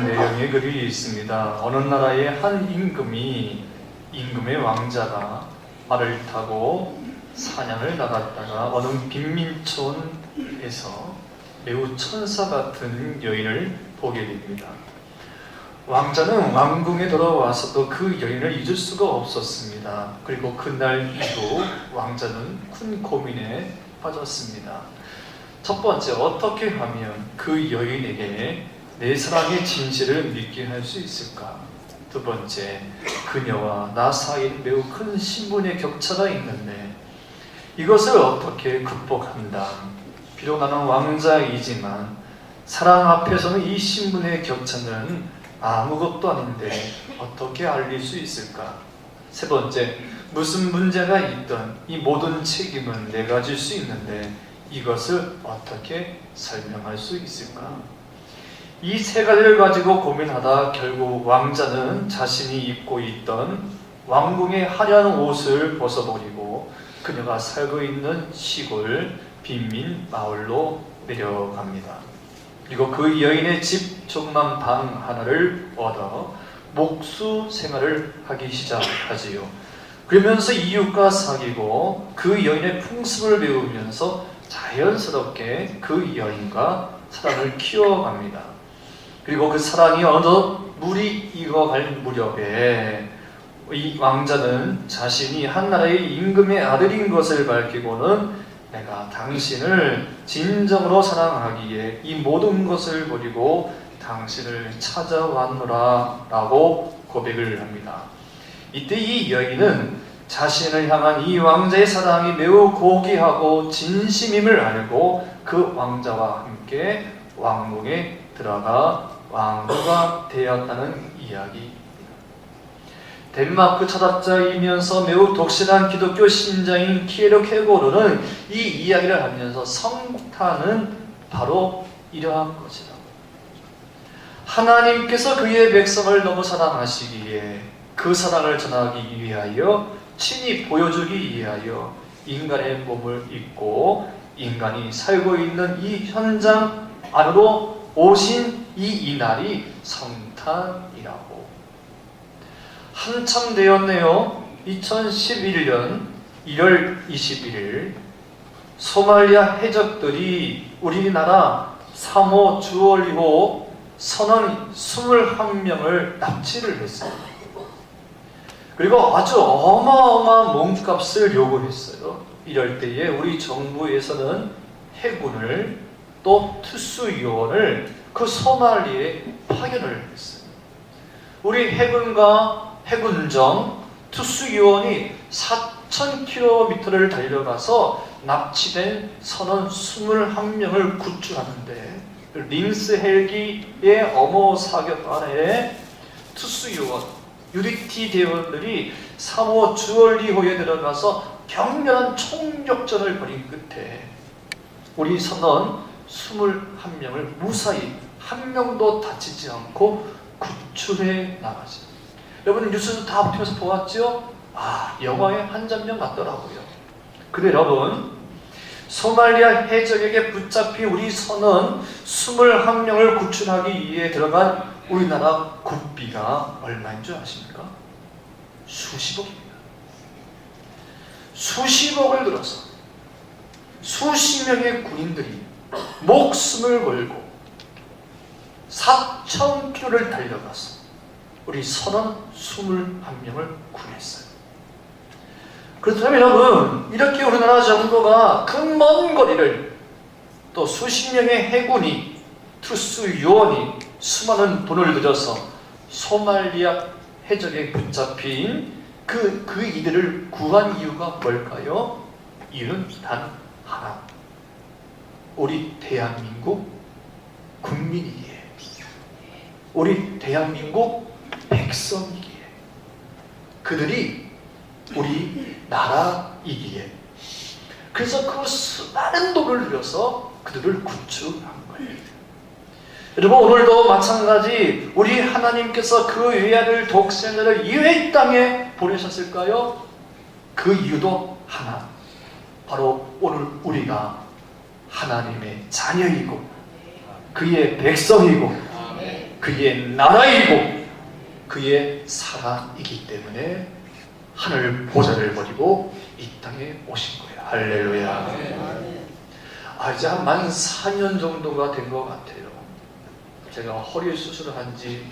내용의 글이 있습니다. 어느 나라의 한 임금의 왕자가 말을 타고 사냥을 나갔다가 어느 빈민촌에서 매우 천사 같은 여인을 보게 됩니다. 왕자는 왕궁에 돌아와서도 그 여인을 잊을 수가 없었습니다. 그리고 그날 이후 왕자는 큰 고민에 빠졌습니다. 첫 번째, 어떻게 하면 그 여인에게 내 사랑의 진실을 믿게 할 수 있을까? 두 번째, 그녀와 나 사이에 매우 큰 신분의 격차가 있는데 이것을 어떻게 극복한다? 비록 나는 왕자이지만 사랑 앞에서는 이 신분의 격차는 아무것도 아닌데 어떻게 알릴 수 있을까? 세 번째, 무슨 문제가 있든 이 모든 책임은 내가 질 수 있는데 이것을 어떻게 설명할 수 있을까? 이 세 가지를 가지고 고민하다 결국 왕자는 자신이 입고 있던 왕궁의 화려한 옷을 벗어버리고 그녀가 살고 있는 시골 빈민 마을로 내려갑니다. 그리고 그 여인의 집 조그만 방 하나를 얻어 목수 생활을 하기 시작하지요. 그러면서 이웃과 사귀고 그 여인의 풍습을 배우면서 자연스럽게 그 여인과 사랑을 키워갑니다. 그리고 그 사랑이 어느덧 물이 익어갈 무렵에 이 왕자는 자신이 한 나라의 임금의 아들인 것을 밝히고는 내가 당신을 진정으로 사랑하기에 이 모든 것을 버리고 당신을 찾아왔노라 라고 고백을 합니다. 이때 이 여인은 자신을 향한 이 왕자의 사랑이 매우 고귀하고 진심임을 알고 그 왕자와 함께 왕궁에 들어가 왕후가 되었다는 이야기입니다. 덴마크 철학자이면서 매우 독실한 기독교 신자인 키에르케고르는 이 이야기를 하면서 성탄은 바로 이러한 것이다. 하나님께서 그의 백성을 너무 사랑하시기에 그 사랑을 전하기 위하여 친히 보여주기 위하여 인간의 몸을 입고 인간이 살고 있는 이 현장 안으로 오신 이 날이 성탄이라고. 한참 되었네요. 2011년 1월 21일 소말리아 해적들이 우리나라 사모 주얼리호 선원 21명을 납치를 했어요. 그리고 아주 어마어마한 몸값을 요구했어요. 이럴 때에 우리 정부에서는 해군을 또 특수요원을 그 소말리에 파견을 했어요. 우리 해군과 해군정, 특수요원이 4,000km를 달려가서 납치된 선원 21명을 구출하는데 링스 헬기의 어머 사격 안에 특수요원, UDT 대원들이 사모 주얼리호에 들어가서 격렬한 총력전을 벌인 끝에 우리 선원 21명을 무사히 한 명도 다치지 않고 구출해 나가죠. 여러분 뉴스도 다 붙여서 보았죠? 영화의 한 장면 같더라고요. 근데 여러분 소말리아 해적에게 붙잡힌 우리 선원 21명을 구출하기 위해 들어간 우리나라 국비가 얼마인 줄 아십니까? 수십억입니다. 수십억을 들어서 수십 명의 군인들이 목숨을 걸고 4,000km를 달려가서 우리 선원 21명을 구했어요. 그렇다면 여러분 이렇게 우리나라 정부가 그 먼 거리를 또 수십 명의 해군이 특수 요원이 수많은 돈을 들여서 소말리아 해적에 붙잡힌 그 이들을 구한 이유가 뭘까요? 이유는 단 하나. 우리 대한민국 국민이기에, 우리 대한민국 백성이기에, 그들이 우리 나라이기에. 그래서 그 수많은 돈을 들여서 그들을 구출한 거예요. 여러분 오늘도 마찬가지 우리 하나님께서 그 외아들 독생자를 이 땅에 보내셨을까요? 그 이유도 하나. 바로 오늘 우리가 하나님의 자녀이고 그의 백성이고 그의 나라이고 그의 사랑이기 때문에 하늘 보좌를 버리고 이 땅에 오신 거예요. 할렐루야. 이제 만 4년 정도가 된 것 같아요. 제가 허리 수술을 한 지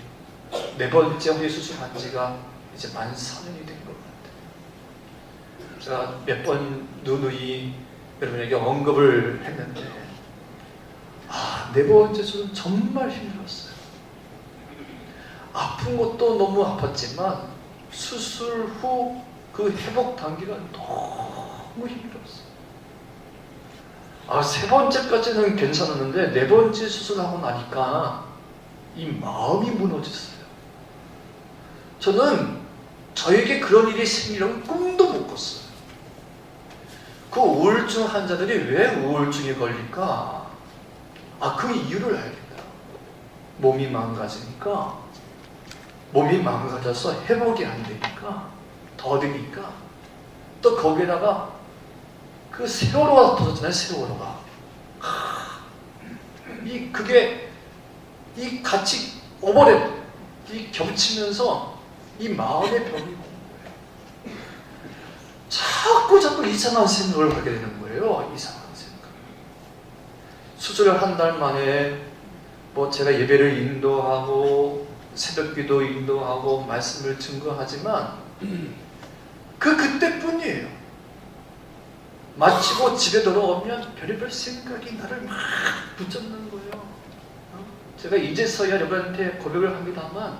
4번째 허리 수술한 지가 이제 만 4년이 된 것 같아요. 제가 몇 번 누누이 여러분에게 언급을 했는데 4번째 수술은 정말 힘들었어요. 아픈 것도 너무 아팠지만 수술 후 그 회복 단계가 너무 힘들었어요. 3번째까지는 괜찮았는데 4번째 수술하고 나니까 이 마음이 무너졌어요. 저는 저에게 그런 일이 생기려고 꿈도 못 꿨어요. 그 우울증 환자들이 왜 우울증에 걸릴까? 그 이유를 알겠다. 몸이 망가지니까, 몸이 망가져서 회복이 안 되니까, 더디니까, 또 거기에다가 그 세월호가 터졌잖아요. 세월호가. 그게 이 같이 오버랩 겹치면서 이 마음의 병이 오는 거예요. 자꾸 이상한 생각을 하게 되는 거예요. 이상한 생각. 수술을 한 달 만에 제가 예배를 인도하고 새벽기도 인도하고 말씀을 증거하지만 그때뿐이에요. 마치고 집에 돌아오면 별의별 생각이 나를 막 붙잡는 거예요. 제가 이제서야 여러분한테 고백을 합니다만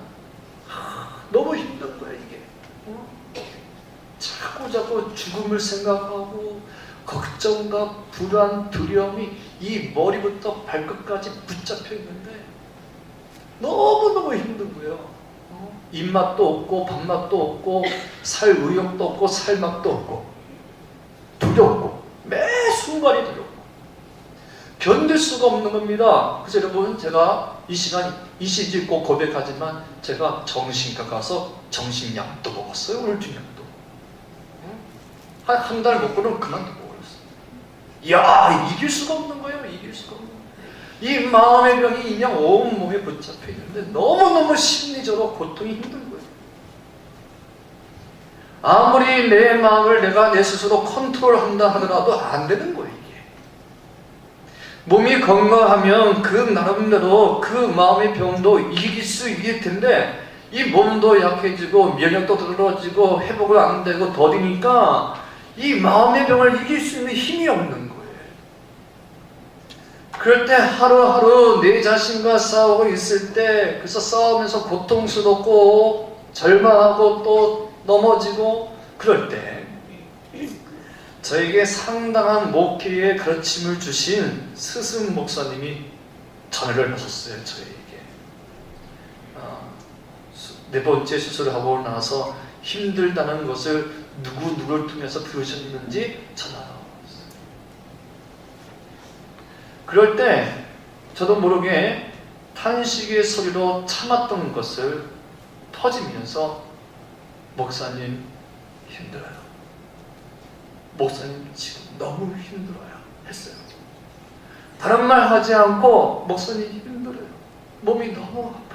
너무 힘든 거야 이게. 자꾸 죽음을 생각하고 걱정과 불안, 두려움이 이 머리부터 발끝까지 붙잡혀 있는데 너무너무 힘든 거예요. 입맛도 없고 밥맛도 없고 살 의욕도 없고 살맛도 없고 두렵고 매 순간이 두렵고 견딜 수가 없는 겁니다. 그래서 여러분 제가 이 시즌 꼭 고백하지만 제가 정신과 가서 정신약도 먹었어요. 우울증약도. 한 달 먹고는 그만두고 버렸어요. 이길 수가 없는 거예요. 이길 수가 없는 거예요. 이 마음의 병이 그냥 온몸에 붙잡혀 있는데 너무너무 심리적으로 고통이 힘든 거예요. 아무리 내 마음을 내가 내 스스로 컨트롤한다 하더라도 안 되는 거예요. 이게 몸이 건강하면 그 나름대로 그 마음의 병도 이길 수 있을 텐데 이 몸도 약해지고 면역도 떨어지고 회복을 안 되고 더디니까 이 마음의 병을 이길 수 있는 힘이 없는 거예요. 그럴 때 하루하루 내 자신과 싸우고 있을 때 그래서 싸우면서 고통스럽고 절망하고 또 넘어지고 그럴 때 저에게 상당한 목회의 가르침을 주신 스승 목사님이 전화를 하셨어요. 저에게 4번째 수술을 하고 나서 힘들다는 것을 누구를 통해서 들으셨는지 전화가 왔어요. 그럴 때 저도 모르게 탄식의 소리로 참았던 것을 터지면서 목사님 힘들어요. 목사님 지금 너무 힘들어요. 했어요. 다른 말 하지 않고 목사님 힘들어요. 몸이 너무 아파요.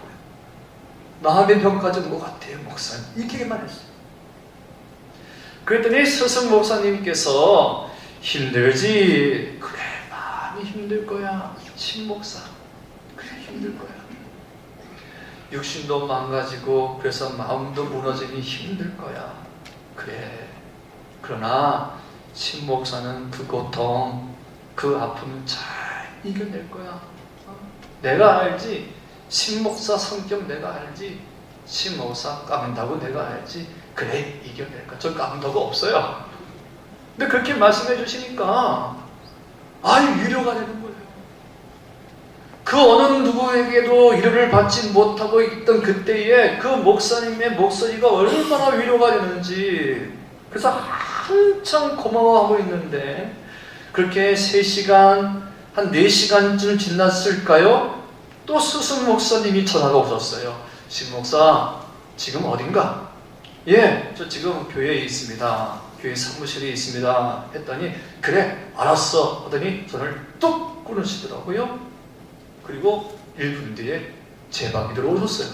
마음의 병까지 온 것 같아요. 목사님. 이렇게만 했어요. 그랬더니 스승 목사님께서 힘들지? 그래 많이 힘들 거야. 신목사. 그래 힘들 거야. 육신도 망가지고 그래서 마음도 무너지니 힘들 거야. 그래. 그러나 신목사는 그 고통, 그 아픔 잘 이겨낼 거야. 내가 알지. 신목사 성격 내가 알지. 신목사 깡다고 내가 알지. 그래 이겨낼 거야. 저 깡다고 없어요. 근데 그렇게 말씀해 주시니까 위로가 되는 거예요. 그 어느 누구에게도 위로를 받지 못하고 있던 그때에 그 목사님의 목소리가 얼마나 위로가 되는지. 그래서 한참 고마워하고 있는데 그렇게 3시간, 한 4시간쯤 지났을까요? 또 스승 목사님이 전화가 오셨어요. 신 목사, 지금 어딘가? 예, 저 지금 교회에 있습니다. 교회 사무실에 있습니다. 했더니 그래, 알았어. 하더니 전화를 뚝 끊으시더라고요. 그리고 1분 뒤에 제박이 들어오셨어요.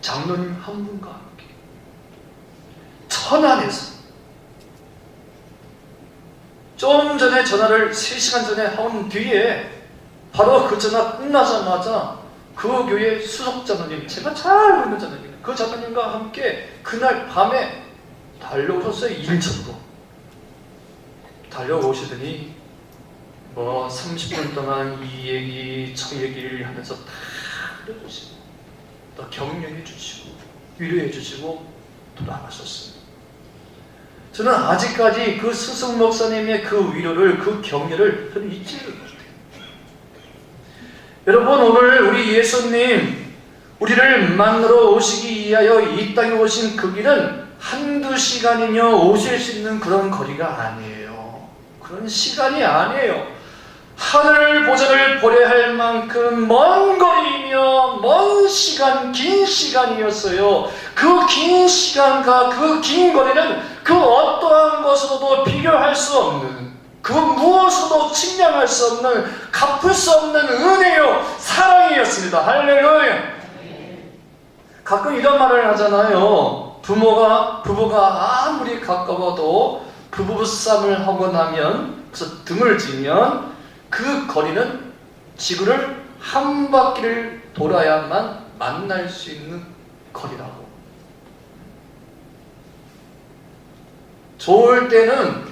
장로님 한 분과 함께 천안에서 좀 전에 전화를 3시간 전에 한 뒤에 바로 그 전화 끝나자마자 그 교회 수석 장로님, 제가 잘 알고 있는 장로님, 그 장로님과 함께 그날 밤에 달려오셨어요. 인천으로 달려오시더니 30분 동안 이 얘기 저 얘기를 하면서 다 알려주시고 또 격려해 주시고 위로해 주시고 돌아가셨어요. 저는 아직까지 그 스승 목사님의 그 위로를, 그 격려를 저는 잊지를 못해요. 여러분, 오늘 우리 예수님 우리를 만나러 오시기 위하여 이 땅에 오신 그 길은 한두 시간이며 오실 수 있는 그런 거리가 아니에요. 그런 시간이 아니에요. 하늘 보좌를 보려 할 만큼 먼 거리이며 먼 시간, 긴 시간이었어요. 그 긴 시간과 그 긴 거리는 그 어떠한 것으로도 비교할 수 없는, 그 무엇으로도 측량할 수 없는, 갚을 수 없는 은혜요 사랑이었습니다. 할렐루야. 가끔 이런 말을 하잖아요. 부부가 아무리 가까워도 부부싸움을 하고 나면, 그래서 등을 지면 그 거리는 지구를 한 바퀴를 돌아야만 만날 수 있는 거리라고. 좋을 때는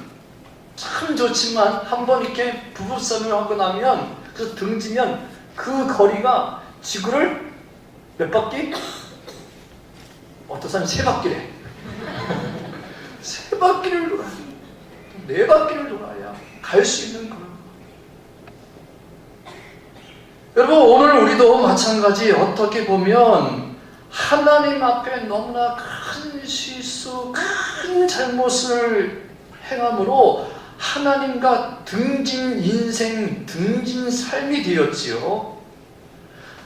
참 좋지만 한번 이렇게 부부싸움을 하고 나면, 그래서 등지면 그 거리가 지구를 몇 바퀴? 어떤 사람은 3바퀴래. 3바퀴를 돌아야, 4바퀴를 돌아야 갈 수 있는 그런. 여러분, 오늘 우리도 마찬가지, 어떻게 보면 하나님 앞에 너무나 큰 실수, 큰 잘못을 행함으로 하나님과 등진 인생, 등진 삶이 되었지요.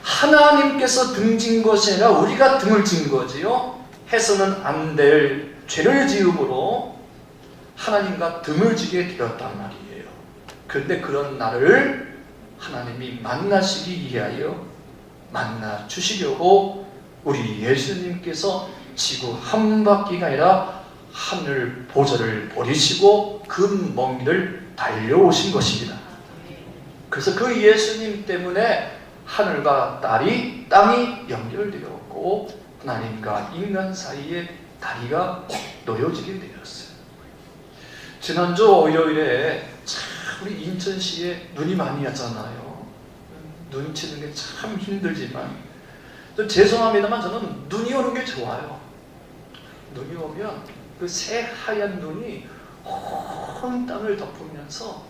하나님께서 등진 것이 아니라 우리가 등을 진 거지요. 해서는 안 될 죄를 지음으로 하나님과 등을 지게 되었단 말이에요. 그런데 그런 나를 하나님이 만나시기 위하여 만나 주시려고 우리 예수님께서 지구 한 바퀴가 아니라 하늘 보좌를 버리시고 그 먼 길을 달려오신 것입니다. 그래서 그 예수님 때문에 하늘과 땅이 연결되었고 하나님과 인간 사이에 다리가 놓여지게 되었어요. 지난주 월요일에 우리 인천시에 눈이 많이 왔잖아요. 눈 치는 게 참 힘들지만, 좀 죄송합니다만 저는 눈이 오는 게 좋아요. 눈이 오면 그 새하얀 눈이 온 땅을 덮으면서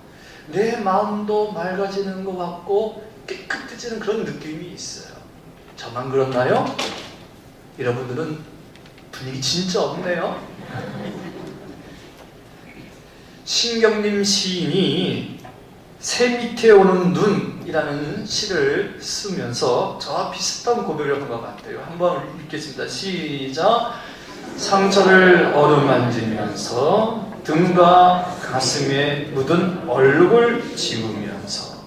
내 마음도 맑아지는 것 같고 깨끗해지는 그런 느낌이 있어요. 저만 그렇나요? 여러분들은 분위기 진짜 없네요. 신경림 시인이 새 밑에 오는 눈이라는 시를 쓰면서 저와 비슷한 고백을 한 것 같아요. 한번 읽겠습니다. 시작. 상처를 어루만지면서 등과 가슴에 묻은 얼룩을 지우면서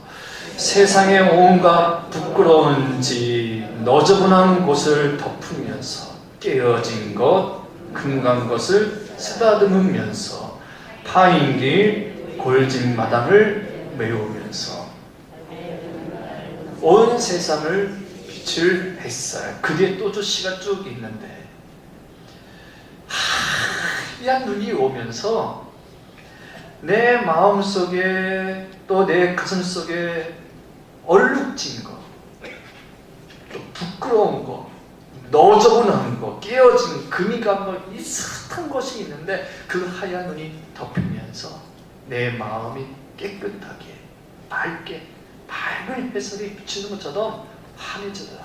세상의 온갖 부끄러운 짓, 너저분한 곳을 덮으면서 깨어진 것, 금간 것을 쓰다듬으면서 파인길 골진 마당을 메우면서 온 세상을 빛을 햇살, 그 뒤에 또 시가 쭉 있는데 하얀 눈이 오면서 내 마음속에 또 내 가슴속에 얼룩진 것, 또 부끄러운 것, 너저분한 것, 깨어진 금이 간 것, 이 숱한 것이 있는데 그 하얀 눈이 덮이면서 내 마음이 깨끗하게 밝게 밝은 햇살이 비치는 것처럼 환해져라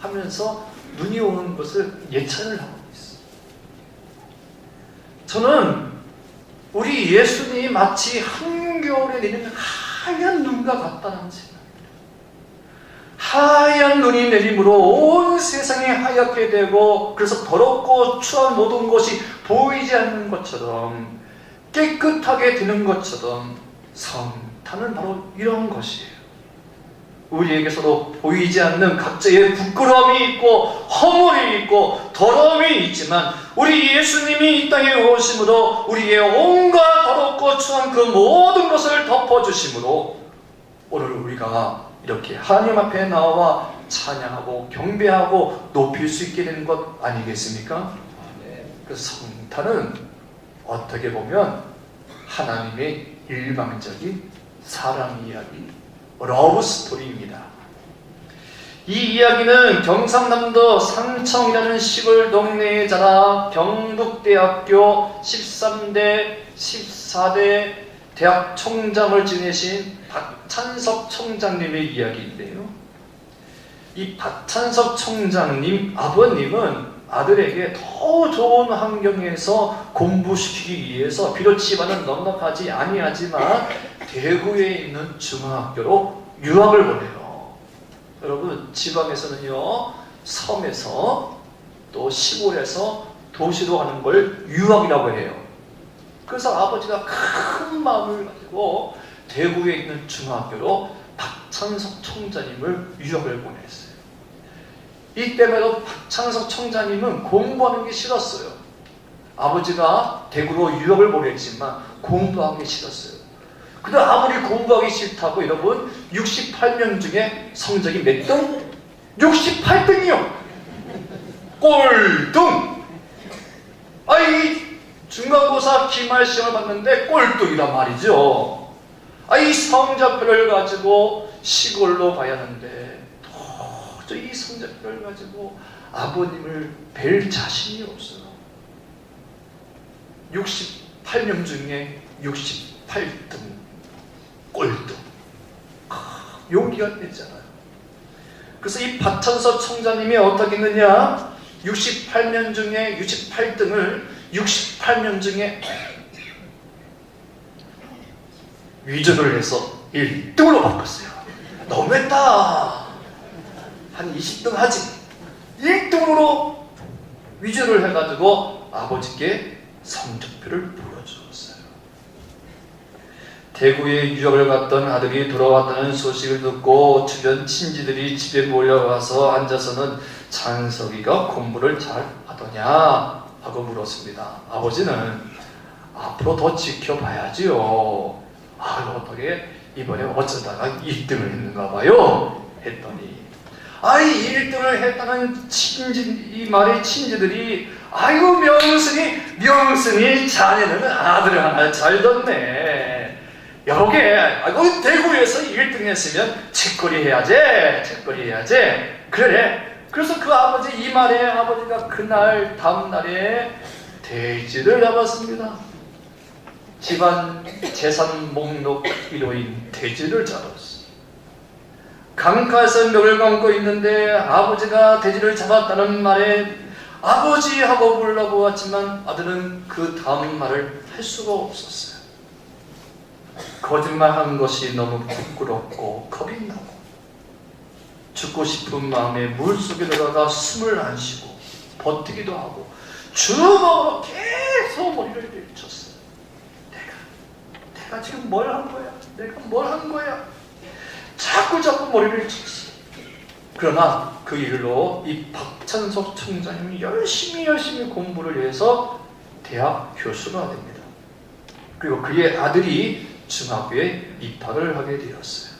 하면서 눈이 오는 것을 예찬을 하고 있어요. 저는 우리 예수님이 마치 한겨울에 내리는 하얀 눈과 같다는 생각입니다. 하얀 눈이 내림으로 온 세상이 하얗게 되고, 그래서 더럽고 추한 모든 것이 보이지 않는 것처럼, 깨끗하게 되는 것처럼, 성탄은 바로 이런 것이에요. 우리에게서도 보이지 않는 각자의 부끄러움이 있고 허물이 있고 더러움이 있지만 우리 예수님이 이 땅에 오심으로 우리의 온갖 더럽고 추한 그 모든 것을 덮어주심으로 오늘 우리가 이렇게 하나님 앞에 나와 찬양하고 경배하고 높일 수 있게 되는 것 아니겠습니까? 그 성탄은 어떻게 보면 하나님의 일방적인 사랑 이야기, 러브 스토리입니다. 이 이야기는 경상남도 산청이라는 시골 동네에 자라 경북대학교 13대, 14대 대학 총장을 지내신 박찬석 총장님의 이야기인데요. 이 박찬석 총장님 아버님은 아들에게 더 좋은 환경에서 공부시키기 위해서 비록 집안은 넉넉하지 아니하지만 대구에 있는 중학교로 유학을 보내요. 여러분, 지방에서는요, 섬에서 또 시골에서 도시로 가는 걸 유학이라고 해요. 그래서 아버지가 큰 마음을 가지고 대구에 있는 중학교로 박찬석 총장님을 유학을 보냈어요. 이때마다 박찬석 총장님은 공부하는 게 싫었어요. 아버지가 대구로 유학을 보냈지만 공부하기 싫었어요. 근데 아무리 공부하기 싫다고 여러분 68명 중에 성적이 몇 등? 68등이요. 꼴등. 아이 중간고사 기말 시험을 봤는데 꼴등이란 말이죠. 이 성적표를 가지고 시골로 가야 하는데 도저히 이 성적표를 가지고 아버님을 뵐 자신이 없어요. 68명 중에 68등 꼴등. 용기가 되잖아요. 그래서 이 박찬석 총장님이 어떻게 했느냐, 68명 중에 68등을 68명 중에 위조를 해서 1등으로 바꿨어요. 너무했다. 한 20등 하지. 1등으로 위조를 해가지고 아버지께 성적표를 보여주었어요. 대구에 유학을 갔던 아들이 돌아왔다는 소식을 듣고 주변 친지들이 집에 몰려와서 앉아서는 찬석이가 공부를 잘 하더냐 하고 물었습니다. 아버지는 앞으로 더 지켜봐야지요. 어떻게 이번에 어쩌다가 1등을 했는가 봐요. 했더니 1등을 했다는 이 말의 친지들이 아이고 명순이 자네는 아들을 하나 잘 뒀네. 여기에 대구에서 1등 했으면 책거리 해야지. 그래. 그래서 그 아버지 이 말에 아버지가 그날 다음날에 돼지를 잡았습니다. 집안 재산 목록 1호인 돼지를 잡았어요. 강가에서 멱을 감고 있는데 아버지가 돼지를 잡았다는 말에 아버지하고 불러보았지만 아들은 그 다음 말을 할 수가 없었어요. 거짓말한 것이 너무 부끄럽고 겁이 나고 죽고 싶은 마음에 물속에 들어가 숨을 안 쉬고 버티기도 하고 주먹으로 계속 머리를 밀쳤어요. 내가 지금 뭘 한 거야? 내가 뭘 한 거야? 자꾸 머리를 쳤어요. 그러나 그 일로 이 박찬석 총장님이 열심히 공부를 해서 대학 교수가 됩니다. 그리고 그의 아들이 중학교에 입학을 하게 되었어요.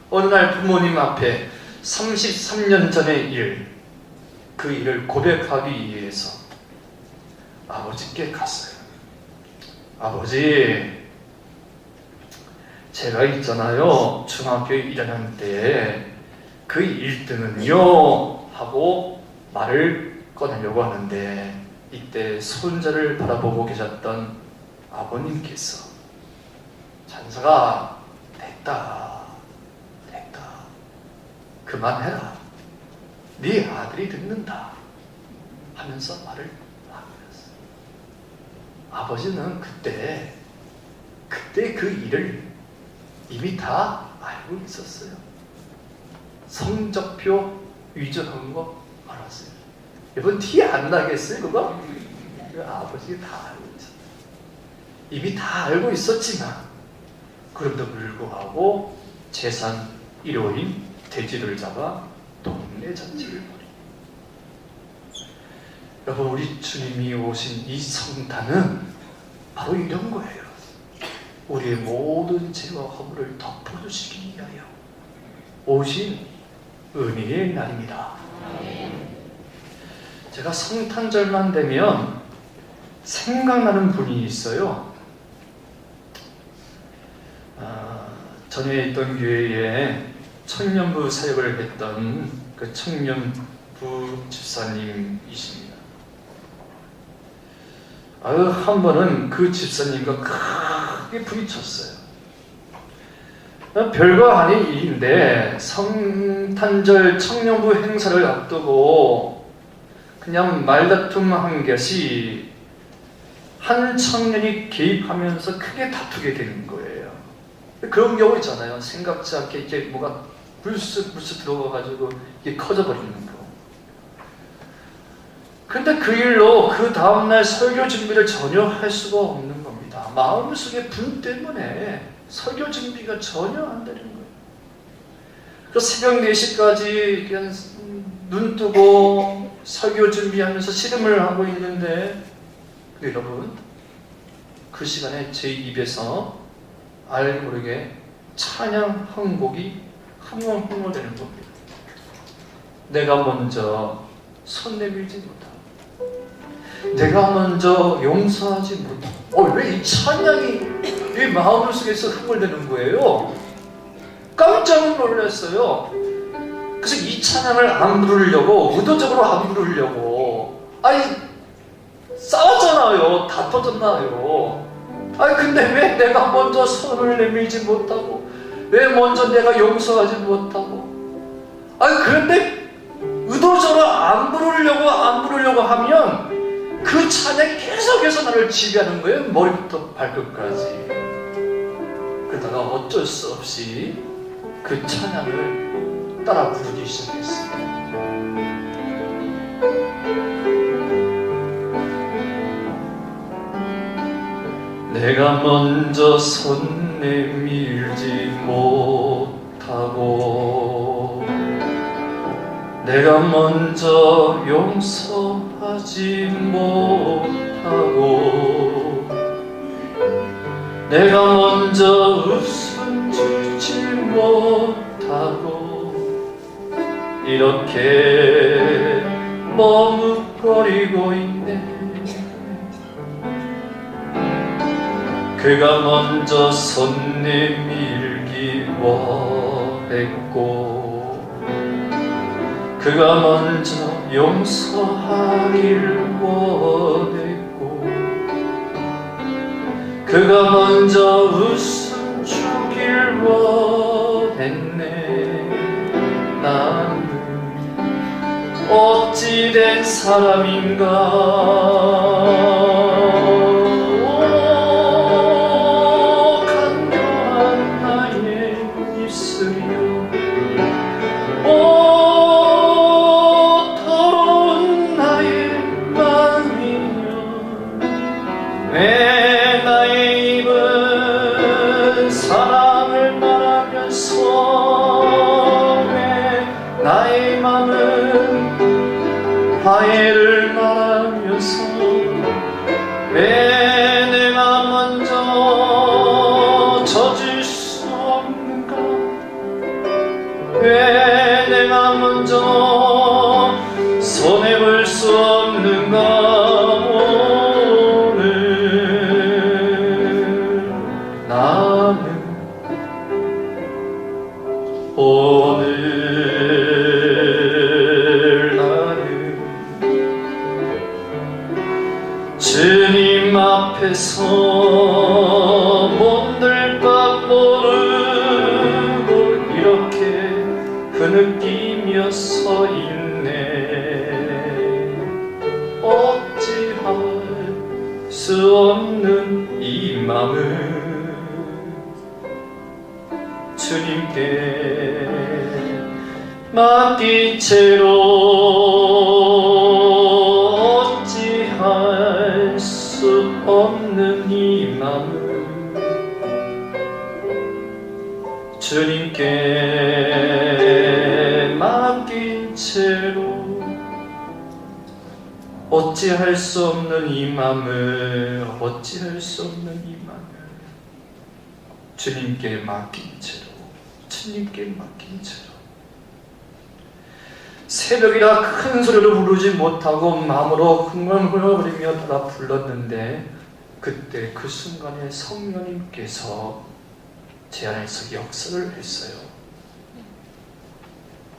어느 날 부모님 앞에 33년 전의 일, 그 일을 고백하기 위해서 아버지께 갔어요. 아버지, 제가 있잖아요, 중학교에 1학년 때 그 1등은요 하고 말을 꺼내려고 하는데 이때 손자를 바라보고 계셨던 아버님께서 찬석아, 됐다 그만해라, 네 아들이 듣는다 하면서 말을 막으셨어요. 아버지는 그때 그 일을 이미 다 알고 있었어요. 성적표 위조한 거 알았어요. 여러분 티 안 나겠어요 그거? 아버지가 다 알고 있었어요. 이미 다 알고 있었지만 그럼에도 불구하고 재산 1호인 돼지를 잡아 동네 잔치를 벌입니다. 여러분, 우리 주님이 오신 이 성탄은 바로 이런 거예요. 우리의 모든 죄와 허물을 덮어주시기 위하여 오신 은혜의 날입니다. 제가 성탄절만 되면 생각나는 분이 있어요. 전에 있던 교회에 청년부 사역을 했던 그 청년부 집사님이십니다. 한 번은 그 집사님과 크게 부딪혔어요. 별거 아닌 일인데 성탄절 청년부 행사를 앞두고 그냥 말다툼 한 것이 한 청년이 개입하면서 크게 다투게 되는 거예요. 그런 경우 있잖아요. 생각지 않게 이렇게 뭐가 불쑥 들어가가지고 이게 커져버리는 거. 근데 그 일로 그 다음날 설교 준비를 전혀 할 수가 없는 겁니다. 마음속의 분 때문에 설교 준비가 전혀 안 되는 거예요. 그래서 새벽 4시까지 그냥 눈 뜨고 설교 준비하면서 씨름을 하고 있는데, 여러분, 그 시간에 제 입에서 알게 모르게 찬양 한 곡이 흥얼흥얼대는 겁니다. 내가 먼저 손 내밀지 못하고, 내가 먼저 용서하지 못하고, 왜 이 찬양이 이 마음속에서 흥얼대는 거예요? 깜짝 놀랐어요. 그래서 이 찬양을 안 부르려고, 의도적으로 안 부르려고, 싸웠잖아요. 다퉈졌나요? 근데 왜 내가 먼저 손을 내밀지 못하고, 왜 먼저 내가 용서하지 못하고, 그런데 의도적으로 안 부르려고 하면 그 찬양이 계속해서 나를 지배하는 거예요. 머리부터 발끝까지. 그러다가 어쩔 수 없이 그 찬양을 따라 부르기 시작했습니다. 내가 먼저 손 내밀지 못하고, 내가 먼저 용서하지 못하고, 내가 먼저 웃음 주지 못하고, 이렇게 머뭇거리고 있네. 그가 먼저 손 내밀기 원했고, 그가 먼저 용서하길 원했고, 그가 먼저 웃음 주길 원했네. 나는 어찌된 사람인가. 왜 나의 입은 사랑을 말하면서, 왜 나의 맘은 화해를 말하면서, 왜 내가 먼저 져줄 수 없는가, 왜 내가 먼저 손해볼 수 없는가. 오늘 나는 주님 앞에서 몸둘 바 모르고 이렇게 흐느끼며 서 있네. 어찌할 수 없는 이 맘을 주님께 맡긴 채로, 어찌할 수 없는 이 맘을 주님께 어찌할 수 없는 이 맘을, 어찌할 수 없는 이 맘을 주님께 맡긴 채로, 주님께 맡긴 채로 새벽이라 큰 소리로 부르지 못하고 마음으로 흥얼흥얼거리며 따라 불렀는데, 그때 그 순간에 성령님께서 제 안에서 역사를 했어요.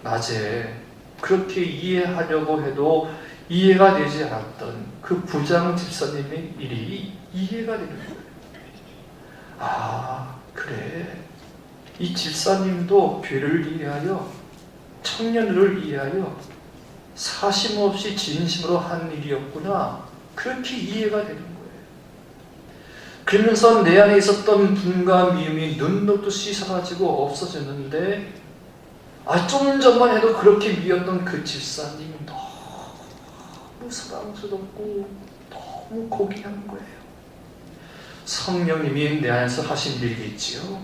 낮에 그렇게 이해하려고 해도 이해가 되지 않았던 그 부장 집사님의 일이 이해가 되는 거예요. 아, 그래. 이 집사님도 교회를 이해하여, 청년들을 이해하여 사심 없이 진심으로 한 일이었구나. 그렇게 이해가 되는 거예요. 그러면서 내 안에 있었던 분과 미움이 눈 녹듯이 사라지고 없어졌는데, 좀 전만 해도 그렇게 미웠던 그 집사님이 너무 사랑스럽고 너무 고귀한 거예요. 성령님이 내 안에서 하신 일이겠지요.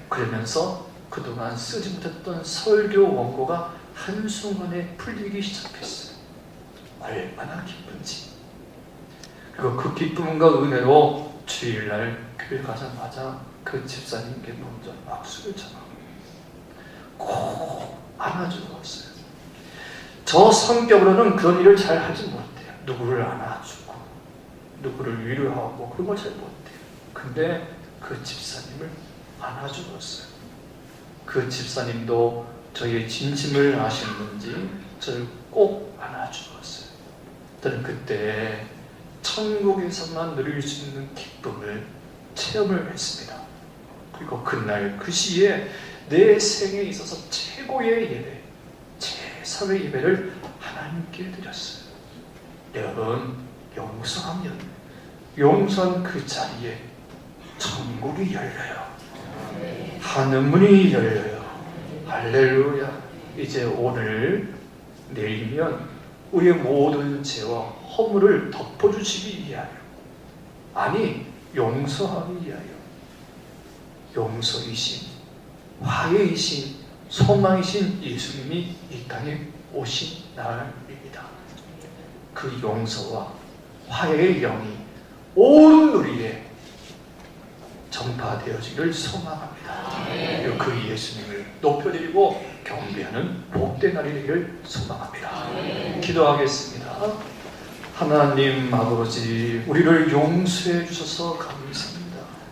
그러면서 그동안 쓰지 못했던 설교 원고가 한순간에 풀리기 시작했어요. 얼마나 기쁜지. 그리고 그 기쁨과 은혜로 주일날 교회 가자마자 그 집사님께 먼저 박수를 쳐요. 꼭 안아주고 왔어요. 저 성격으로는 그런 일을 잘 하지 못해요. 누구를 안아주고 누구를 위로하고 그런 걸 잘 못해요. 근데 그 집사님을 안아주고 왔어요. 그 집사님도 저의 진심을 아시는지 저를 꼭 안아주고 왔어요. 저는 그때 천국에서만 누릴 수 있는 기쁨을 체험을 했습니다. 그리고 그날 그 시에 내 생에 있어서 최고의 예배, 최선의 예배를 하나님께 드렸어요. 여러분, 용서하면, 용서한 그 자리에 천국이 열려요. 하늘문이 열려요. 할렐루야. 이제 오늘, 내일이면 우리의 모든 죄와 허물을 덮어주시기 위하여, 아니 용서하기 위하여, 용서이신, 화해이신, 소망이신 예수님이 이 땅에 오신 날입니다. 그 용서와 화해의 영이 온 우리에 전파되어지기를 소망합니다. 그리고 그 예수님을 높여드리고 경배하는 복된 날이 되기를 소망합니다. 기도하겠습니다. 하나님 아버지, 우리를 용서해 주셔서 감사합니다.